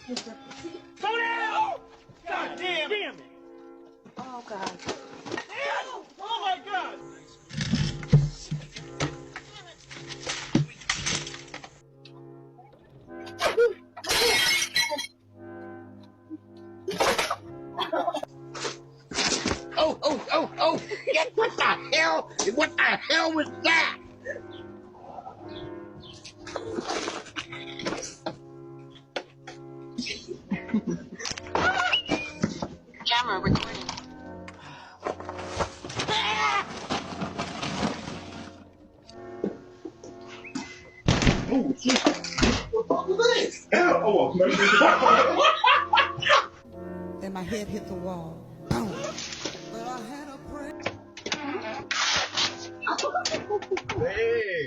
Go down! God damn it! Oh, God. Oh my God! Oh! What the hell? What the hell was that? Camera recording. Oh, shit. What the fuck was this? Oh, Then my head hit the wall. Boom. But I had a prayer. hey.